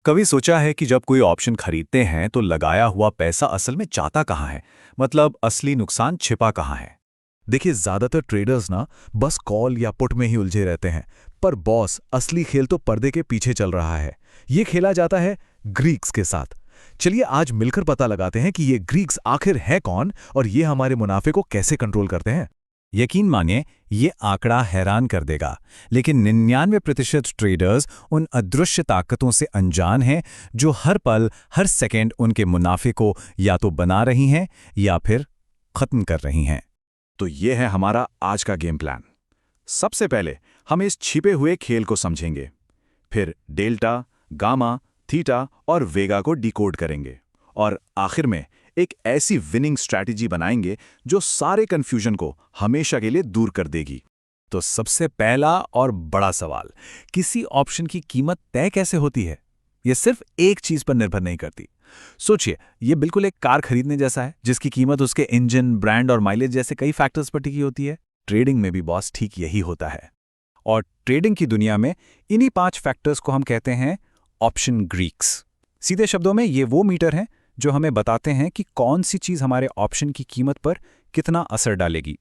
कभी सोचा है कि जब कोई ऑप्शन खरीदते हैं तो लगाया हुआ पैसा असल में जाता कहाँ है? मतलब असली नुकसान छिपा कहाँ है? देखिए, ज्यादातर ट्रेडर्स ना बस कॉल या पुट में ही उलझे रहते हैं। पर बॉस, असली खेल तो पर्दे के पीछे चल रहा है। ये खेला जाता है ग्रीक्स के साथ। चलिए आज मिलकर पता लगाते हैं कि ये ग्रीक्स आखिर है कौन और ये हमारे मुनाफे को कैसे कंट्रोल करते हैं। यकीन मानिए, ये आंकड़ा हैरान कर देगा, लेकिन 99% ट्रेडर्स उन अदृश्य ताकतों से अनजान हैं जो हर पल, हर सेकंड उनके मुनाफे को या तो बना रही हैं या फिर खत्म कर रही हैं। तो ये है हमारा आज का गेम प्लान। सबसे पहले हम इस छिपे हुए खेल को समझेंगे, फिर डेल्टा, गामा, थीटा और वेगा को डिकोड करेंगे और आखिर में एक ऐसी विनिंग स्ट्रैटेजी बनाएंगे जो सारे कंफ्यूजन को हमेशा के लिए दूर कर देगी। तो सबसे पहला और बड़ा सवाल, किसी ऑप्शन की कीमत तय कैसे होती है? यह सिर्फ एक चीज पर निर्भर नहीं करती। सोचिए, यह बिल्कुल एक कार खरीदने जैसा है जिसकी कीमत उसके इंजन, ब्रांड और माइलेज जैसे कई फैक्टर्स पर टिकी होती है। ट्रेडिंग में भी बॉस ठीक यही होता है। और ट्रेडिंग की दुनिया में इन्हीं 5 फैक्टर्स को हम कहते हैं ऑप्शन ग्रीक्स। सीधे शब्दों में ये वो मीटर हैं जो हमें बताते हैं कि कौन सी चीज हमारे ऑप्शन की कीमत पर कितना असर डालेगी।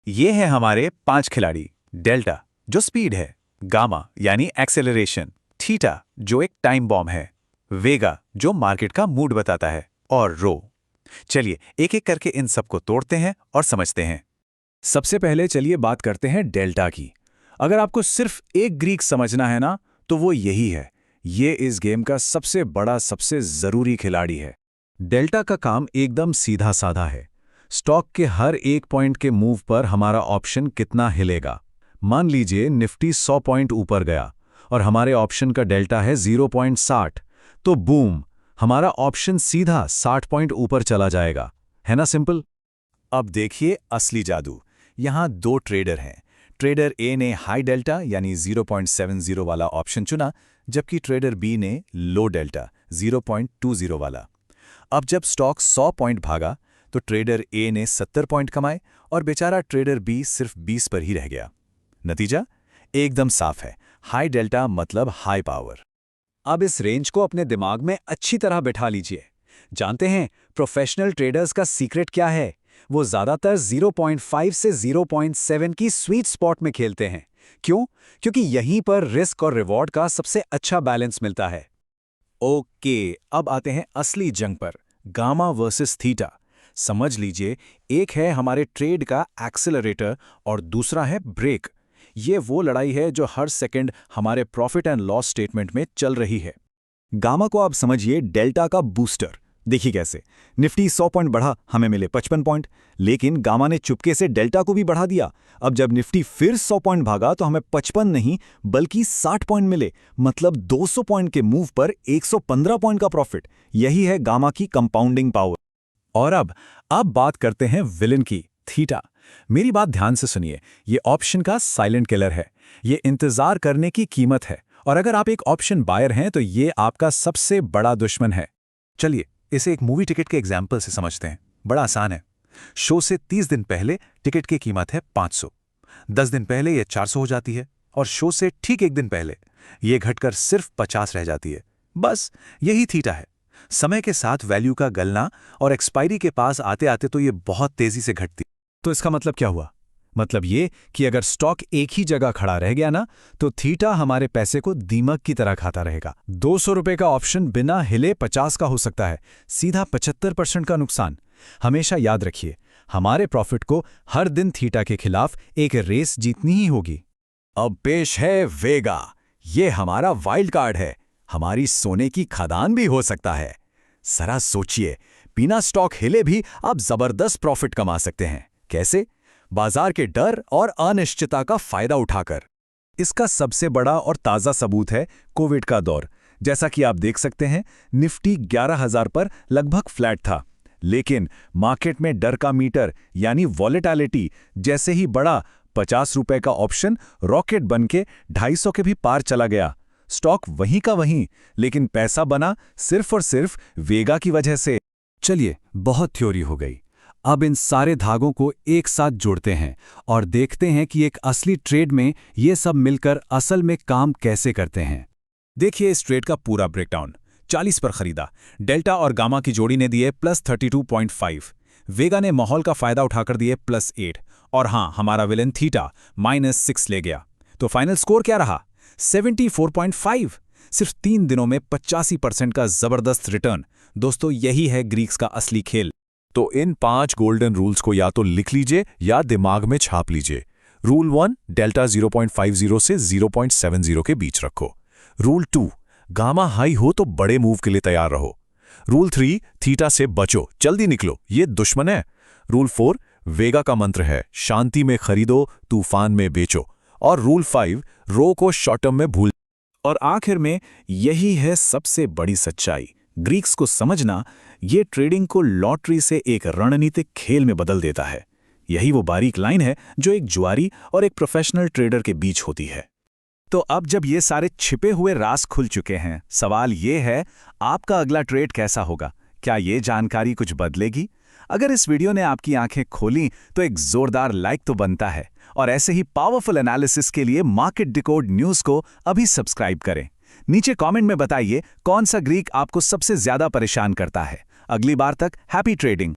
ये है हमारे 5 खिलाड़ी। डेल्टा जो स्पीड है, गामा यानी एक्सेलरेशन, थीटा जो एक टाइम बॉम्ब है, वेगा जो मार्केट का मूड बताता है, और रो। चलिए एक एक करके इन सबको तोड़ते हैं और समझते हैं। सबसे पहले चलिए बात करते हैं डेल्टा की। अगर आपको सिर्फ एक ग्रीक समझना है ना, तो वो यही है। ये इस गेम का सबसे बड़ा, सबसे जरूरी खिलाड़ी है। डेल्टा का काम एकदम सीधा साधा है। स्टॉक के हर एक पॉइंट के मूव पर हमारा ऑप्शन कितना हिलेगा। मान लीजिए निफ्टी 100 पॉइंट ऊपर गया और हमारे ऑप्शन का डेल्टा है 0.60, तो बूम, हमारा ऑप्शन सीधा 60 पॉइंट ऊपर चला जाएगा। है ना सिंपल? अब देखिए असली जादू। यहां 2 ट्रेडर हैं। ट्रेडर ए ने हाई डेल्टा यानी 0.70 वाला ऑप्शन चुना, जबकि ट्रेडर बी ने लो डेल्टा 0.20 वाला। अब जब स्टॉक 100 पॉइंट भागा तो ट्रेडर ए ने 70 पॉइंट कमाए और बेचारा ट्रेडर बी सिर्फ 20 पर ही रह गया। नतीजा एकदम साफ है, हाई डेल्टा मतलब हाई पावर। अब इस रेंज को अपने दिमाग में अच्छी तरह बिठा लीजिए। जानते हैं प्रोफेशनल ट्रेडर्स का सीक्रेट क्या है? वो ज्यादातर 0.5 से 0.7 की स्वीट स्पॉट में खेलते हैं। क्यों? क्योंकि यहीं पर रिस्क और रिवॉर्ड का सबसे अच्छा बैलेंस मिलता है। ओके, अब आते हैं असली जंग पर, गामा वर्सेस थीटा। समझ लीजिए, एक है हमारे ट्रेड का एक्सेलरेटर और दूसरा है ब्रेक। ये वो लड़ाई है जो हर सेकंड हमारे प्रॉफिट एंड लॉस स्टेटमेंट में चल रही है। गामा को आप समझिए डेल्टा का बूस्टर। देखिए कैसे निफ्टी 100 पॉइंट बढ़ा, हमें मिले 55 पॉइंट, लेकिन गामा ने चुपके से डेल्टा को भी बढ़ा दिया। अब जब निफ्टी फिर 100 पॉइंट भागा तो हमें 55 नहीं बल्कि 60 पॉइंट मिले, मतलब 200 पॉइंट के मूव पर 115 पॉइंट का प्रॉफिट। यही है गामा की कंपाउंडिंग पावर। और अब बात करते हैं विलन की, थीटा। मेरी बात ध्यान से सुनिए, ये ऑप्शन का साइलेंट किलर है। ये इंतजार करने की कीमत है, और अगर आप एक ऑप्शन बायर हैं तो ये आपका सबसे बड़ा दुश्मन है। चलिए इसे एक मूवी टिकट के एग्जाम्पल से समझते हैं। बड़ा आसान है। शो से 30 दिन पहले टिकट की कीमत है 500। 10 दिन पहले यह 400 हो जाती है और शो से ठीक एक दिन पहले यह घटकर सिर्फ 50 रह जाती है। बस यही थीटा है। समय के साथ वैल्यू का गलना और एक्सपायरी के पास आते आते तो ये बहुत तेजी से घटती। तो इसका मतलब क्या हुआ? मतलब ये कि अगर स्टॉक एक ही जगह खड़ा रह गया ना, तो थीटा हमारे पैसे को दीमक की तरह खाता रहेगा। 200 रुपए का ऑप्शन बिना हिले 50 का हो सकता है, सीधा 75% का नुकसान। हमेशा याद रखिए, हमारे प्रॉफिट को हर दिन थीटा के खिलाफ एक रेस जीतनी ही होगी। अब पेश है वेगा। ये हमारा वाइल्ड कार्ड है, हमारी सोने की खदान भी हो सकता है। जरा सोचिए, बिना स्टॉक हिले भी आप जबरदस्त प्रॉफिट कमा सकते हैं। कैसे? बाजार के डर और अनिश्चितता का फायदा उठाकर। इसका सबसे बड़ा और ताजा सबूत है कोविड का दौर। जैसा कि आप देख सकते हैं, निफ्टी 11,000 पर लगभग फ्लैट था, लेकिन मार्केट में डर का मीटर यानी वॉलेटिलिटी जैसे ही बढ़ा, 50 रुपए का ऑप्शन रॉकेट बनके 250 के भी पार चला गया। स्टॉक वहीं का वहीं, लेकिन पैसा बना सिर्फ और सिर्फ वेगा की वजह से। चलिए, बहुत थ्योरी हो गई। अब इन सारे धागों को एक साथ जोड़ते हैं और देखते हैं कि एक असली ट्रेड में ये सब मिलकर असल में काम कैसे करते हैं। देखिए इस ट्रेड का पूरा ब्रेकडाउन। 40 पर खरीदा। डेल्टा और गामा की जोड़ी ने दिए +32.5। वेगा ने माहौल का फायदा उठाकर दिए +8। और हाँ, हमारा विलेन थीटा -6 ले गया। तो फाइनल स्कोर क्या रहा? 74.5। सिर्फ 3 दिनों में 85% का जबरदस्त रिटर्न। दोस्तों, यही है ग्रीक्स का असली खेल। तो इन 5 गोल्डन रूल्स को या तो लिख लीजिए या दिमाग में छाप लीजिए। रूल 1, डेल्टा 0.50 से 0.70 के बीच रखो। रूल 2, गामा हाई हो तो बड़े मूव के लिए तैयार रहो। रूल 3, थीटा से बचो, जल्दी निकलो, ये दुश्मन है। रूल 4, वेगा का मंत्र है, शांति में खरीदो, तूफान में बेचो। और रूल 5, रो को शॉर्ट टर्म में भूल। और आखिर में यही है सबसे बड़ी सच्चाई। ग्रीक्स को समझना ये ट्रेडिंग को लॉटरी से एक रणनीतिक खेल में बदल देता है। यही वो बारीक लाइन है जो एक जुआरी और एक प्रोफेशनल ट्रेडर के बीच होती है। तो अब जब ये सारे छिपे हुए राज खुल चुके हैं, सवाल ये है, आपका अगला ट्रेड कैसा होगा? क्या ये जानकारी कुछ बदलेगी? अगर इस वीडियो ने आपकी आंखें खोली तो एक जोरदार लाइक तो बनता है। और ऐसे ही पावरफुल एनालिसिस के लिए मार्केट डिकोड न्यूज़ को अभी सब्सक्राइब करें। नीचे कमेंट में बताइए कौन सा ग्रीक आपको सबसे ज्यादा परेशान करता है। अगली बार तक हैप्पी ट्रेडिंग।